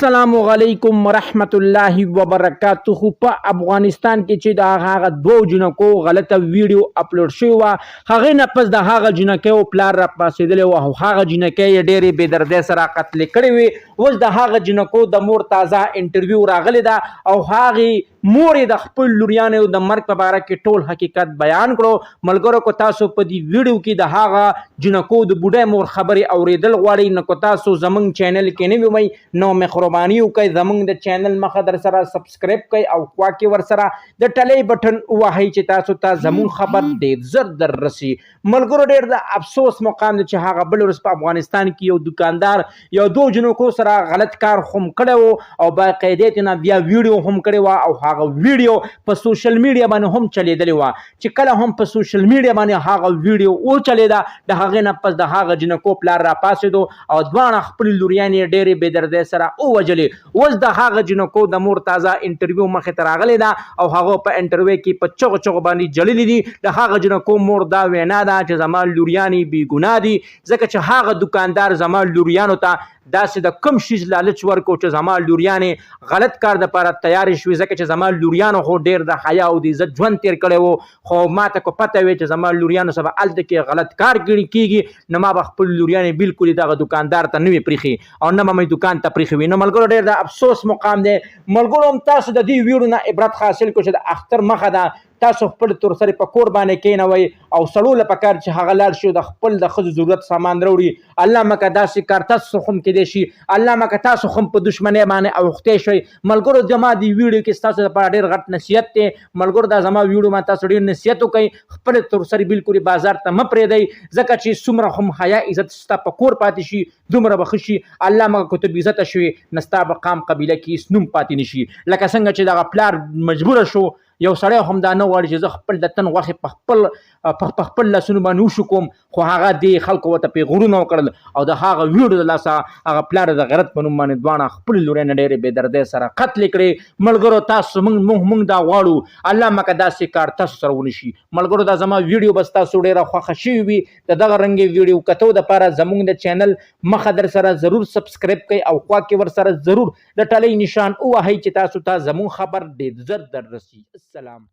السلام علیکم ورحمت الله وبرکاتہ. په افغانستان کې چې د هغه دوه جنکو غلطه ویډیو اپلوډ شوی و، هغه نه پس د هغه جنکو پلار را پاسېدلی و او هغه جنکې یې ډېرې بې دردۍ سره قتل کړې وې. اوس د هغه جنکو د مور تازه انټرویو راغلی ده او هغې مور د خپل لوریانو د مرګ په باره کې ټول حقیقت بیان کړو. ملګرو که تاسو په دې ویډیو کې د هغه جنکو د بوډۍ مور خبرې اورېدل غواړئ، نو که تاسو زموږ چینل کې نوي وئ نو مهرباني وکړئ زموږ د چینل مخه در سره سبسکرایب کړئ او خوا کې ورسره د ټلۍ بټن ووهئ چې تاسو ته زموږ خبر ډېر زر در رسي. ملګرو ډېر د افسوس مقام دی چې هغه بل ورځ په افغانستان کې یو دکاندار یو دوه جنکو سره غلط کار هم کړی و او باقاعدې ته نه بیا ویډیو هم کړې وه او هغه ویډیو په سوشل میډیا باندې هم چلیدلې وه. چې کله هم په سوشل میډیا باندې هغه ویډیو وچلیده د هغې نه پس د هغه جنکو پلار را پاسېدو او دواړه خپلې لوریانې یې ډېرې بې دردۍ سره ووژلې. اوس د هغه جنکو د مور تازه انټرویو مخې ته راغلی ده او هغه په انټرویو کې په چغو چغو باندې جړلي دي. د هغه جنکو مور دا وینا ده چې زما لوریانې بې ګناه دي، ځکه چې هغه دکاندار زما لوریانو ته داسې د کوم شیز لالچ ورکو چې زما لوریانې غلط کار دپاره تیارې شوې، ځکه چې زما لوریانو خو ډېر د حیا او د عزت ژوند تېر کړی و. خو ما ته که پته وی چې زما لوریانو سره به هلته کې غلط کار کېږي نو ما به خپل لوریانې بلکل دغه دکاندار ته نه وي پرېښي او نه به مې دکان ته پرېښي وي. نو ملګرو ډېر د افسوس مقام دی. ملګرو هم تاسو د دې ویډیو نه عبرت حاصل کړو چې د اختر مخه ده، تاسو خپل تورسرې په کور باندې کېنوئ او سړو له پکار چې هغه لاړ شي د خپل د ښځو ضرورت سامان راوړي. الله مکه داسې کار تاسو هم کېدی شي، الله مکه تاسو هم په دشمنۍ باندې اوښتی شئ. ملګرو زما د ویډیو کې ستاسو لپاره ډېر غټ نصیحت دی. ملګرو دا زما ویډیو باندې تاسو ډېر نصیحت وکړئ، خپل تورسرې بلکل بازار ته مه پرېږدئ، ځکه چې څومره هم حیا عزت ستا په کور پاتې شي دومره به ښه شي. الله مکه که ته بې عزته شوې نو ستا به قام قبیله کې هېڅ نوم پاتې نه شي. لکه څنګه چې دغه پلار مجبوره شو، یو سړی هم دا نه غواړي چې زه خپل د تن غوښې په خپل لاسونو باندې وشکوم، خو هغه دې خلکو ورته پیغورونه وکړل او د هغه ویډیو د لاسه هغه پلار د غیرت په نوم باندې دواړه خپلې لورینې ډېرې بې دردۍ سره قتلې کړې. ملګرو تاسو موږ دا غواړو، الله مکه داسې کار تاسو سره ونه شي. ملګرو دا زما ویډیو بس تاسو ډېره خوښه شوې وي. د دغه رنګې ویډیو کتو دپاره زموږ د چینل مخه در سره ضرور سبسکرایب کړئ او خوا کې ورسره ضرور د ټلۍ نشان ووهئ چې تاسو ته زموږ خبر ډېر زر در رسي. السلام.